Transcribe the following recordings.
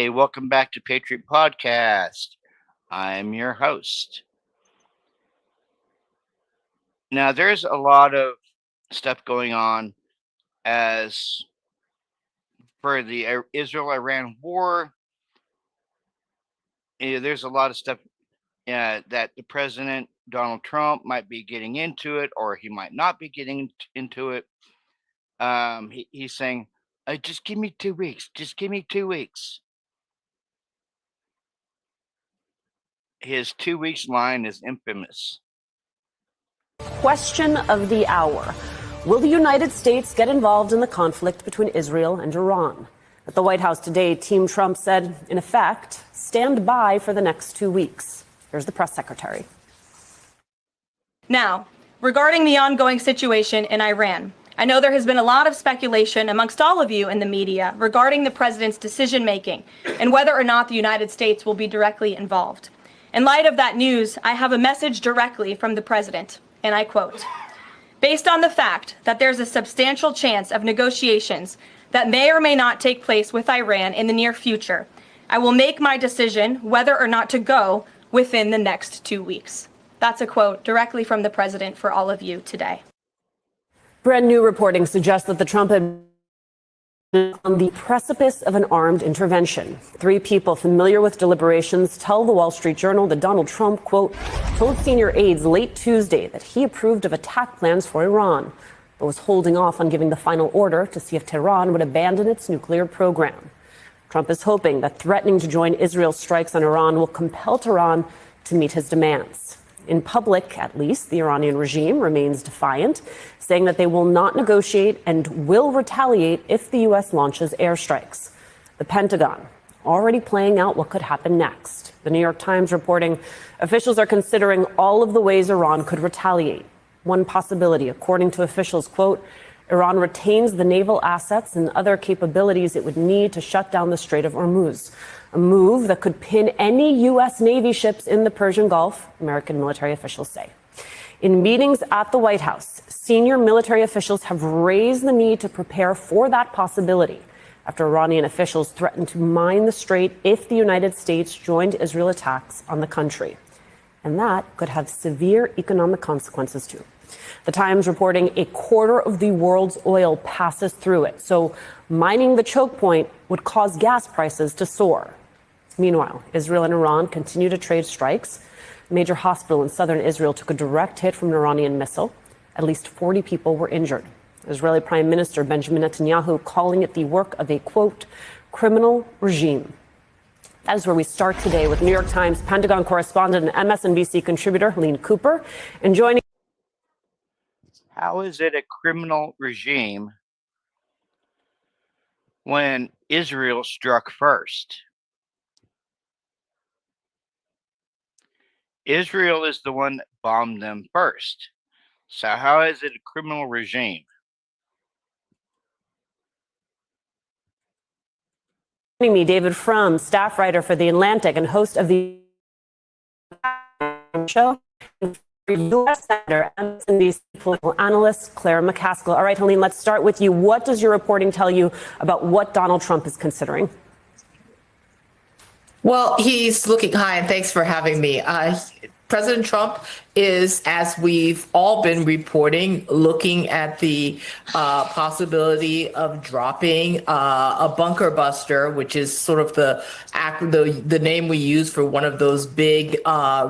Hey, welcome back to Patriot Podcast. I'm your host. Now, there's a lot of stuff going on as for the Israel-Iran war. There's a lot of stuff that the president, Donald Trump, might be getting into it, or he might not be getting into it. He's saying, just give me 2 weeks. Just give me 2 weeks. His 2 weeks line is infamous. Question of the hour. Will the United States get involved in the conflict between Israel and Iran? At the White House today, Team Trump said, in effect, stand by for the next 2 weeks. Here's the press secretary. Now, regarding the ongoing situation in Iran, I know there has been a lot of speculation amongst all of you in the media regarding the president's decision-making and whether or not the United States will be directly involved. In light of that news, I have a message directly from the president, and I quote, "Based on the fact that there's a substantial chance of negotiations that may or may not take place with Iran in the near future, I will make my decision whether or not to go within the next 2 weeks." That's a quote directly from the president for all of you today. Brand new reporting suggests that the Trump administration is on the precipice of an armed intervention. 3 people familiar with deliberations tell the Wall Street Journal that Donald Trump, quote, told senior aides late Tuesday that he approved of attack plans for Iran, but was holding off on giving the final order to see if Tehran would abandon its nuclear program. Trump is hoping that threatening to join Israel's strikes on Iran will compel Tehran to meet his demands. In public, at least, the Iranian regime remains defiant, saying that they will not negotiate and will retaliate if the U.S. launches airstrikes. The Pentagon already playing out what could happen next. The New York Times reporting officials are considering all of the ways Iran could retaliate. One possibility, according to officials, quote, Iran retains the naval assets and other capabilities it would need to shut down the Strait of Hormuz, a move that could pin any U.S. Navy ships in the Persian Gulf, American military officials say. In meetings at the White House, senior military officials have raised the need to prepare for that possibility after Iranian officials threatened to mine the strait if the United States joined Israel attacks on the country. And that could have severe economic consequences, too. The Times reporting a quarter of the world's oil passes through it, so mining the choke point would cause gas prices to soar. Meanwhile, Israel and Iran continue to trade strikes. A major hospital in southern Israel took a direct hit from an Iranian missile. At least 40 people were injured. Israeli Prime Minister Benjamin Netanyahu calling it the work of a, quote, criminal regime. That is where we start today with New York Times Pentagon correspondent and MSNBC contributor Helene Cooper. And joining. How is it a criminal regime when Israel struck first? Israel is the one that bombed them first. So how is it a criminal regime? Joining me, David Frum, staff writer for The Atlantic and host of the show, U.S. Senator, MSNBC political analyst Claire McCaskill. All right, Helene, let's start with you. What does your reporting tell you about what Donald Trump is considering? Well, he's looking high, and thanks for having me. President Trump is, as we've all been reporting, looking at the possibility of dropping a bunker buster, which is sort of the name we use for one of those big,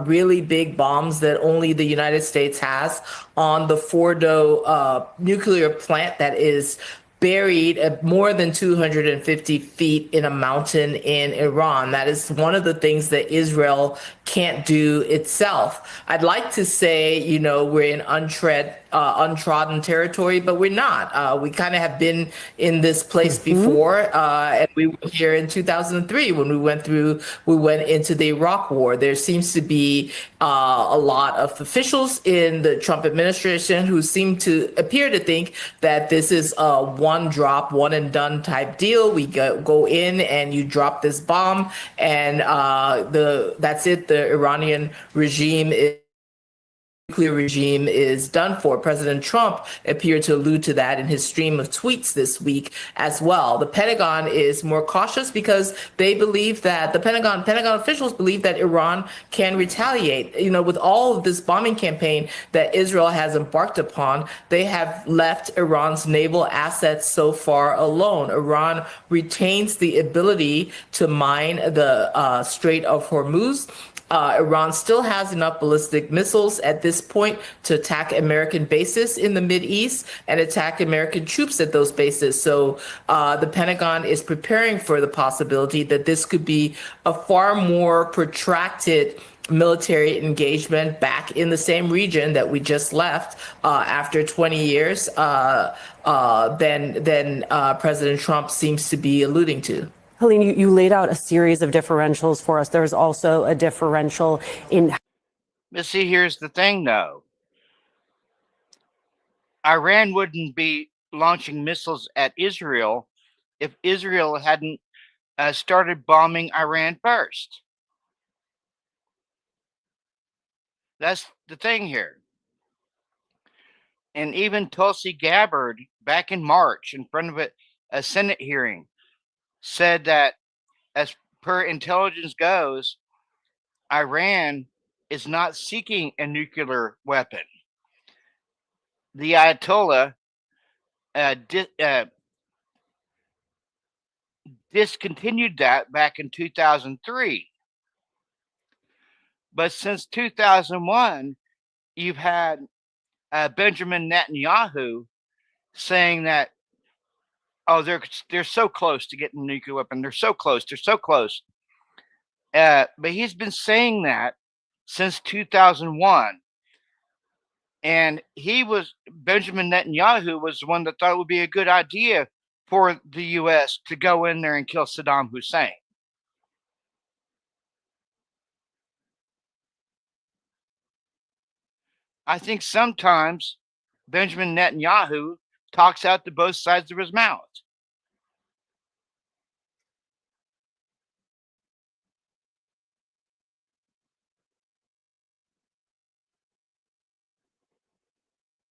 really big bombs that only the United States has, on the Fordo nuclear plant that is buried at more than 250 feet in a mountain in Iran. That is one of the things that Israel can't do itself. I'd like to say, we're in untrodden territory, but we're not. We kind of have been in this place before, and we were here in 2003 when we went into the Iraq War. There seems to be a lot of officials in the Trump administration who seem to appear to think that this is a one drop, one and done type deal. We go in and you drop this bomb, and that's it. The Iranian regime is nuclear regime is done for. President Trump appeared to allude to that in his stream of tweets this week as well. The Pentagon is more cautious because they believe that Pentagon officials believe that Iran can retaliate. You know, with all of this bombing campaign that Israel has embarked upon, they have left Iran's naval assets so far alone. Iran retains the ability to mine the Strait of Hormuz. Iran still has enough ballistic missiles at this point to attack American bases in the Mideast and attack American troops at those bases. So the Pentagon is preparing for the possibility that this could be a far more protracted military engagement back in the same region that we just left after 20 years than President Trump seems to be alluding to. Helene, you laid out a series of differentials for us. There's also a differential in. But see, here's the thing, though. Iran wouldn't be launching missiles at Israel if Israel hadn't started bombing Iran first. That's the thing here. And even Tulsi Gabbard, back in March, in front of a Senate hearing, said that as per intelligence goes, Iran is not seeking a nuclear weapon. The Ayatollah discontinued that back in 2003. But since 2001, you've had Benjamin Netanyahu saying that, oh, they're so close to getting a nuclear weapon. They're so close. They're so close. But he's been saying that since 2001. And Benjamin Netanyahu was the one that thought it would be a good idea for the U.S. to go in there and kill Saddam Hussein. I think sometimes Benjamin Netanyahu talks out to both sides of his mouth.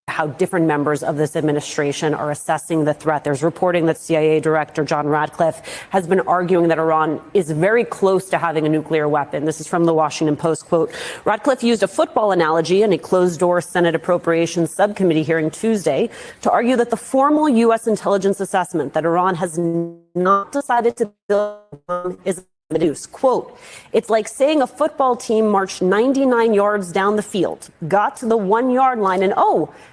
How different members of this administration are assessing the threat. There's reporting that CIA Director John Ratcliffe has been arguing that Iran is very close to having a nuclear weapon. This is from the Washington Post. Quote, Ratcliffe used a football analogy in a closed-door Senate Appropriations Subcommittee hearing Tuesday to argue that the formal U.S. intelligence assessment that Iran has not decided to build is Meduse. Quote, it's like saying a football team marched 99 yards down the field, got to the 1 yard line, and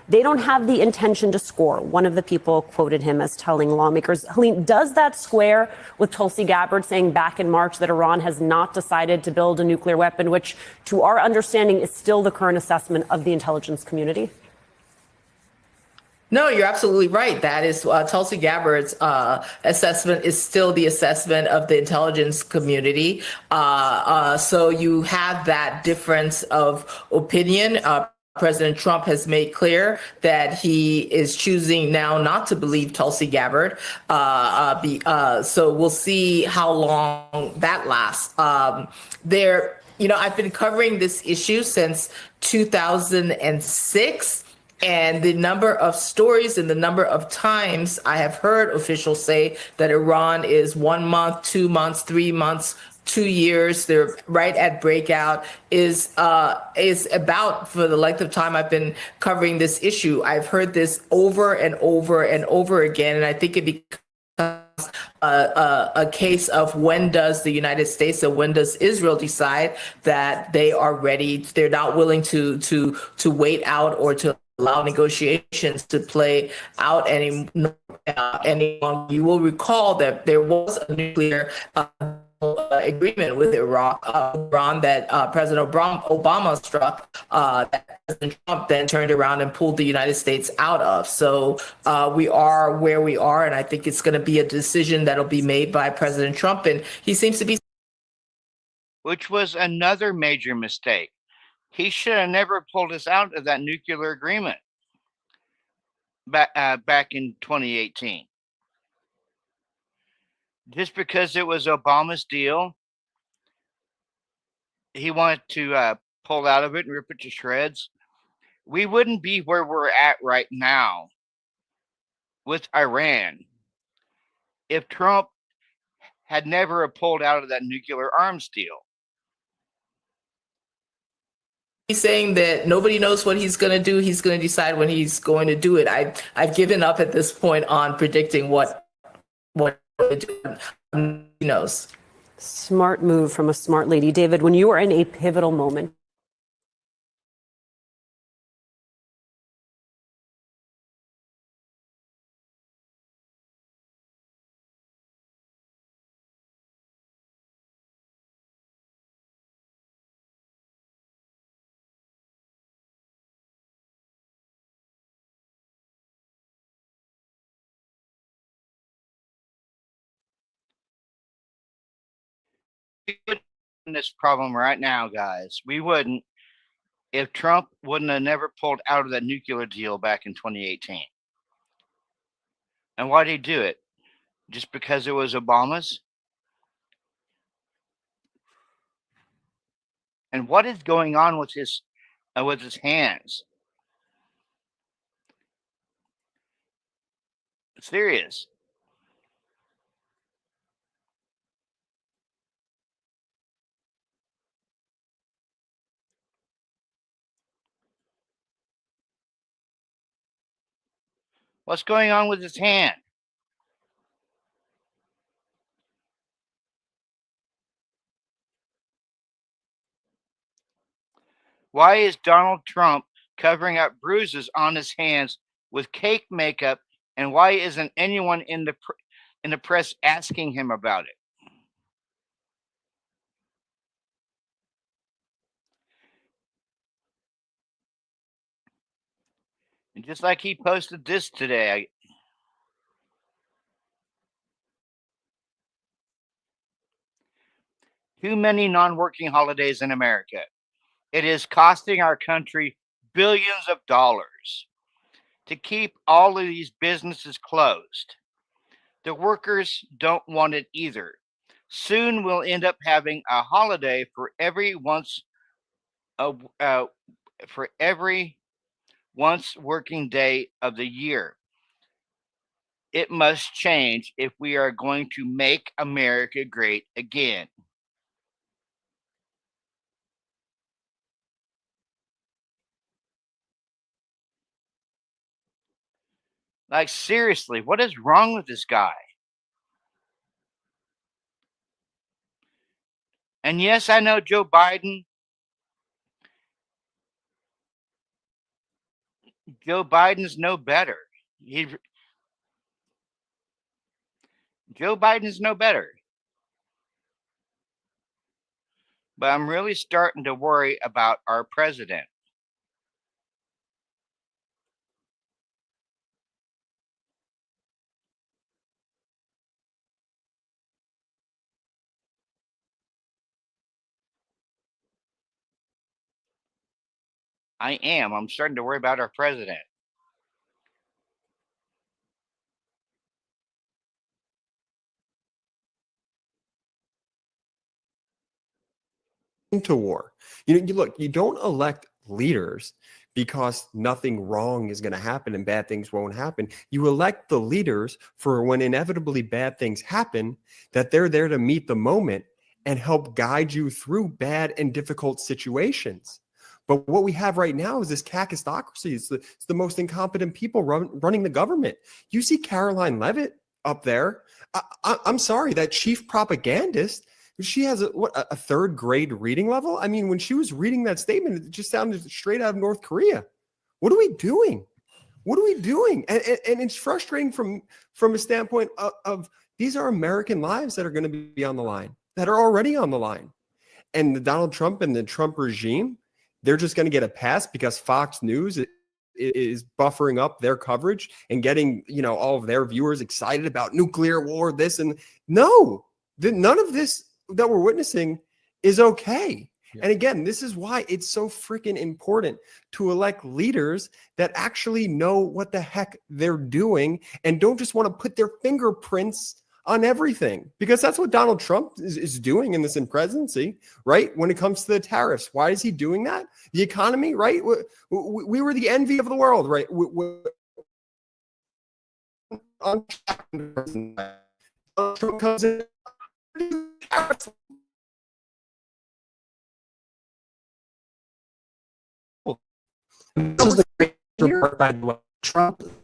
they don't have the intention to score. One of the people quoted him as telling lawmakers. Helene, does that square with Tulsi Gabbard saying back in March that Iran has not decided to build a nuclear weapon, which to our understanding is still the current assessment of the intelligence community? No, you're absolutely right. That is Tulsi Gabbard's assessment is still the assessment of the intelligence community. So you have that difference of opinion. President Trump has made clear that he is choosing now not to believe Tulsi Gabbard. So we'll see how long that lasts. I've been covering this issue since 2006. And the number of stories and the number of times I have heard officials say that Iran is 1 month, 2 months, 3 months, 2 years, they're right at breakout is about for the length of time I've been covering this issue. I've heard this over and over and over again, and I think it becomes a case of when does the United States and when does Israel decide that they are ready, they're not willing to wait out or to allow negotiations to play out any longer. You will recall that there was a nuclear agreement with Iran that President Obama struck that President Trump then turned around and pulled the United States out of. So we are where we are, and I think it's going to be a decision that'll be made by President Trump, and he seems to be. Which was another major mistake. He should have never pulled us out of that nuclear agreement back in 2018. Just because it was Obama's deal, he wanted to pull out of it and rip it to shreds. we wouldn't be where we're at right now with Iran if Trump had never pulled out of that nuclear arms deal. He's saying that nobody knows what he's going to do. He's going to decide when he's going to do it. I've given up at this point on predicting what he knows. Smart move from a smart lady. David, when you are in a pivotal moment, This problem right now, guys, we wouldn't if Trump wouldn't have never pulled out of that nuclear deal back in 2018. And why did he do it? Just because it was Obama's? And what is going on with his hands? Serious. What's going on with his hand? Why is Donald Trump covering up bruises on his hands with cake makeup, and why isn't anyone in the press asking him about it? And just like he posted this today, too many non-working holidays in America. It is costing our country billions of dollars to keep all of these businesses closed. The workers don't want it either. Soon we'll end up having a holiday for every once working day of the year. It must change if we are going to make America great again. Like, seriously, what is wrong with this guy? And yes, I know Joe Biden's no better. Joe Biden's no better. But I'm really starting to worry about our president. I am. I'm starting to worry about our president. Into war. You don't elect leaders because nothing wrong is going to happen and bad things won't happen. You elect the leaders for when inevitably bad things happen, that they're there to meet the moment and help guide you through bad and difficult situations. But what we have right now is this kakistocracy. It's the most incompetent people running the government. You see Caroline Leavitt up there. I'm sorry, that chief propagandist, she has a third grade reading level. I mean, when she was reading that statement, it just sounded straight out of North Korea. What are we doing? What are we doing? And it's frustrating from a standpoint of these are American lives that are going to be on the line, that are already on the line. And the Donald Trump and the Trump regime, they're just going to get a pass because Fox News is buffering up their coverage and getting, all of their viewers excited about nuclear war, this and no, none of this that we're witnessing is okay. Yeah. And again, this is why it's so freaking important to elect leaders that actually know what the heck they're doing and don't just want to put their fingerprints on everything, because that's what Donald Trump is doing in this presidency, right? When it comes to the tariffs, why is he doing that? The economy, right? We were the envy of the world, right? Trump comes in. This is the great report, by the way.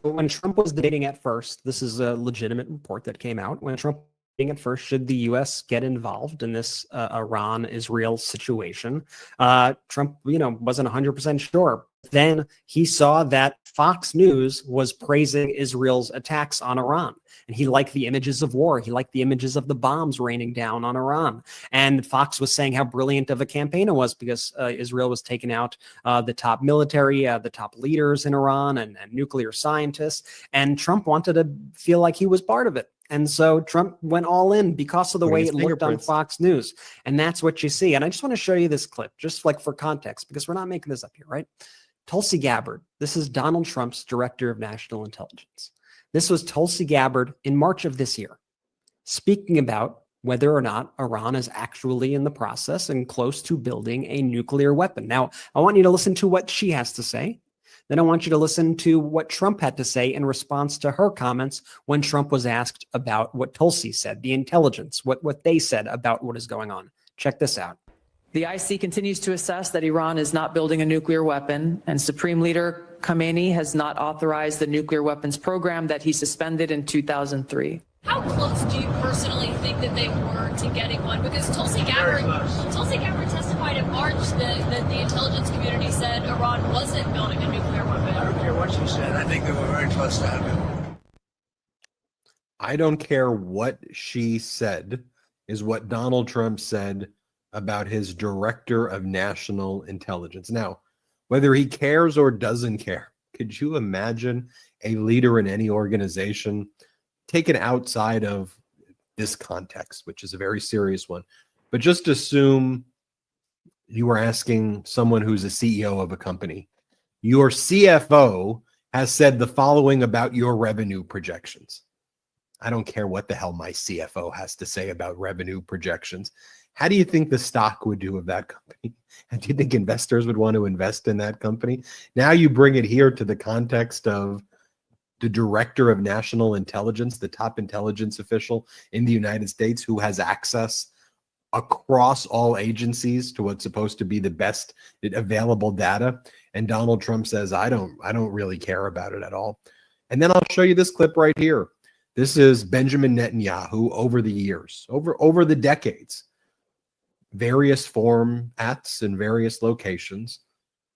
When Trump was debating at first, this is a legitimate report that came out. When Trump was debating at first, should the U.S. get involved in this Iran-Israel situation? Trump, wasn't 100% sure. Then he saw that Fox News was praising Israel's attacks on Iran. And he liked the images of war. He liked the images of the bombs raining down on Iran. And Fox was saying how brilliant of a campaign it was because Israel was taking out the top military, the top leaders in Iran and nuclear scientists. And Trump wanted to feel like he was part of it. And so Trump went all in because of the way it looked on Fox News. And that's what you see. And I just want to show you this clip, just like for context, because we're not making this up here, right? Tulsi Gabbard. This is Donald Trump's director of national intelligence. This was Tulsi Gabbard in March of this year, speaking about whether or not Iran is actually in the process and close to building a nuclear weapon. Now, I want you to listen to what she has to say. Then I want you to listen to what Trump had to say in response to her comments when Trump was asked about what Tulsi said, the intelligence, what they said about what is going on. Check this out. The IC continues to assess that Iran is not building a nuclear weapon, and Supreme Leader Khamenei has not authorized the nuclear weapons program that he suspended in 2003. How close do you personally think that they were to getting one? Because Tulsi Gabbard testified in March that the intelligence community said Iran wasn't building a nuclear weapon. I don't care what she said. I think they were very close to having one. I don't care what she said is what Donald Trump said about his director of national intelligence. Now, whether he cares or doesn't care, could you imagine a leader in any organization taken outside of this context, which is a very serious one, but just assume you were asking someone who's a CEO of a company, your CFO has said the following about your revenue projections. I don't care what the hell my CFO has to say about revenue projections. How do you think the stock would do of that company? And do you think investors would want to invest in that company? Now you bring it here to the context of the director of national intelligence, the top intelligence official in the United States who has access across all agencies to what's supposed to be the best available data. And Donald Trump says, I don't really care about it at all. And then I'll show you this clip right here. This is Benjamin Netanyahu over the years, over the decades, various formats in various locations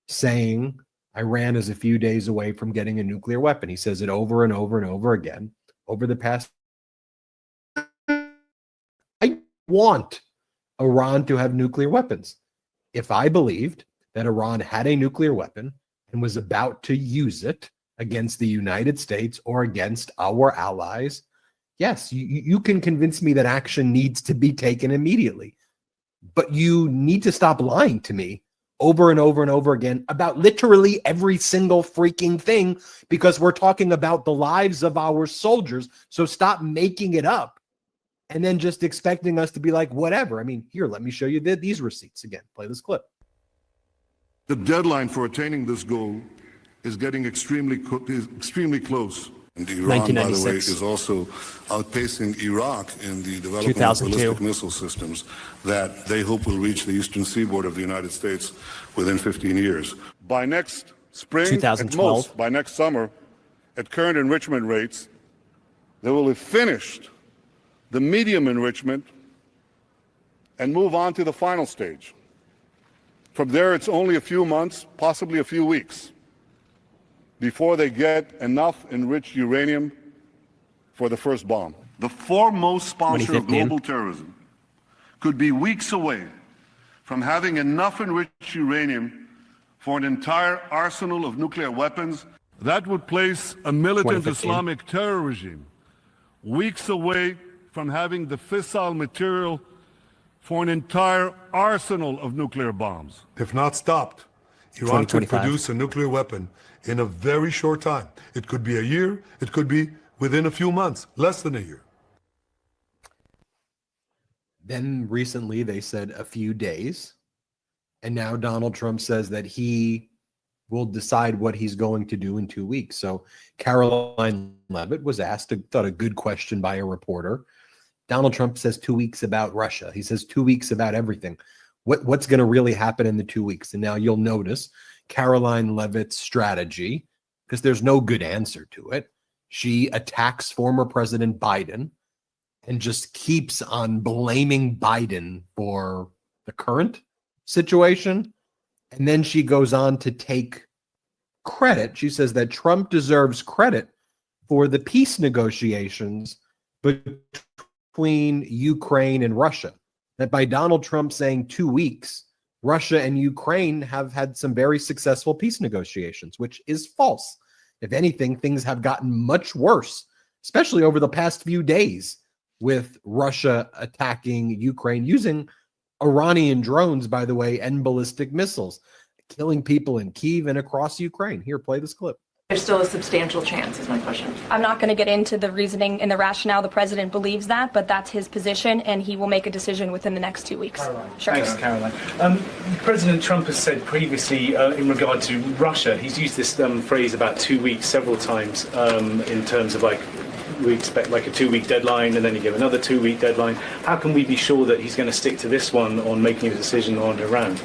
saying Iran is a few days away from getting a nuclear weapon. He says it over and over and over again over the past. I want Iran to have nuclear weapons. If I believed that Iran had a nuclear weapon and was about to use it against the United States or against our allies, yes, you can convince me that action needs to be taken immediately. But you need to stop lying to me over and over and over again about literally every single freaking thing, because we're talking about the lives of our soldiers. So stop making it up and then just expecting us to be like, whatever. I mean, here, let me show you these receipts again. Play this clip. The deadline for attaining this goal is getting extremely close. And Iran, by the way, is also outpacing Iraq in the development of ballistic missile systems that they hope will reach the eastern seaboard of the United States within 15 years. By next spring, at most, by next summer, at current enrichment rates, they will have finished the medium enrichment and move on to the final stage. From there, it's only a few months, possibly a few weeks, before they get enough enriched uranium for the first bomb. The foremost sponsor of global terrorism could be weeks away from having enough enriched uranium for an entire arsenal of nuclear weapons. That would place a militant Islamic terror regime weeks away from having the fissile material for an entire arsenal of nuclear bombs. If not stopped, Iran could produce a nuclear weapon in a very short time. It could be a year, it could be within a few months, less than a year. Then recently they said a few days. And now Donald Trump says that he will decide what he's going to do in 2 weeks. So Caroline Levitt was asked, thought a good question by a reporter. Donald Trump says 2 weeks about Russia. He says 2 weeks about everything. What's going to really happen in the 2 weeks? And now you'll notice Caroline Levitt's strategy, because there's no good answer to it. She attacks former President Biden and just keeps on blaming Biden for the current situation. And then she goes on to take credit. She says that Trump deserves credit for the peace negotiations between Ukraine and Russia. That by Donald Trump saying 2 weeks, Russia and Ukraine have had some very successful peace negotiations, which is false. If anything, things have gotten much worse, especially over the past few days, with Russia attacking Ukraine using Iranian drones, by the way, and ballistic missiles, killing people in Kyiv and across Ukraine. Here, play this clip. There's still a substantial chance, is my question. I'm not going to get into the reasoning and the rationale. The president believes that, but that's his position, and he will make a decision within the next 2 weeks. Caroline. Sure. Thanks, Caroline. President Trump has said previously in regard to Russia, he's used this phrase about 2 weeks several times in terms of like, we expect like a 2 week deadline and then you give another 2 week deadline. How can we be sure that he's going to stick to this one on making a decision on Iran?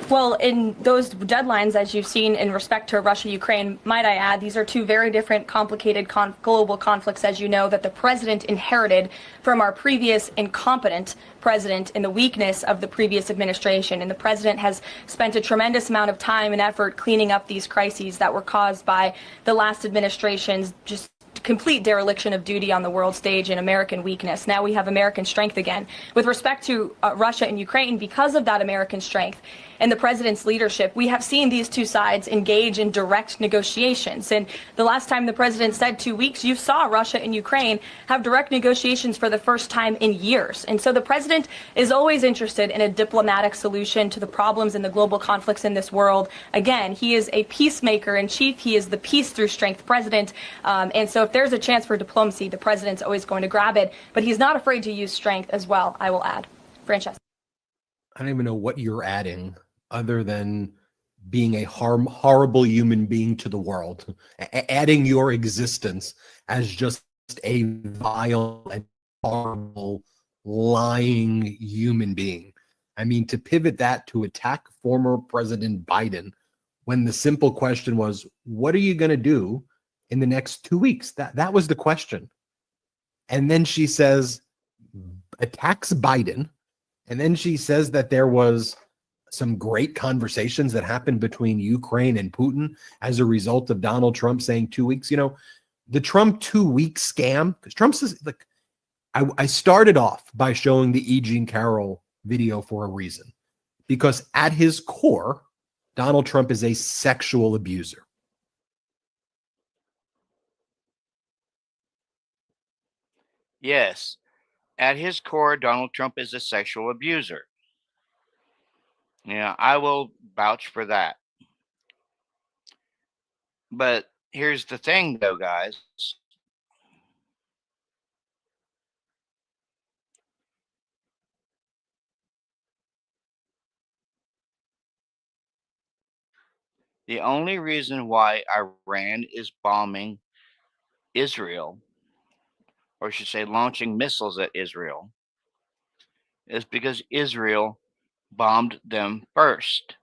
Well, in those deadlines, as you've seen in respect to Russia, Ukraine, might I add, these are two very different, complicated global conflicts, as you know, that the president inherited from our previous incompetent president in the weakness of the previous administration. And the president has spent a tremendous amount of time and effort cleaning up these crises that were caused by the last administration's just complete dereliction of duty on the world stage and American weakness. Now we have American strength again. With respect to Russia and Ukraine, because of that American strength and the president's leadership, we have seen these two sides engage in direct negotiations. And the last time the president said 2 weeks, you saw Russia and Ukraine have direct negotiations for the first time in years. And so the president is always interested in a diplomatic solution to the problems and the global conflicts in this world. Again, he is a peacemaker in chief. He is the peace through strength president. And so if there's a chance for diplomacy, the president's always going to grab it. But he's not afraid to use strength as well, I will add. Francesca. I don't even know what you're adding other than being a horrible human being to the world, adding your existence as just a vile and horrible, lying human being. I mean, to pivot that to attack former President Biden when the simple question was, what are you going to do in the next 2 weeks? That was the question. And then she says, attacks Biden. And then she says that there was some great conversations that happened between Ukraine and Putin as a result of Donald Trump saying 2 weeks. You know, the Trump 2 week scam, because Trump says, like, I started off by showing the E. Jean Carroll video for a reason, because at his core, Donald Trump is a sexual abuser. Yes. At his core, Donald Trump is a sexual abuser. Yeah, I will vouch for that. But here's the thing, though, guys. The only reason why Iran is bombing Israel, or I should say launching missiles at Israel, is because Israel bombed them first.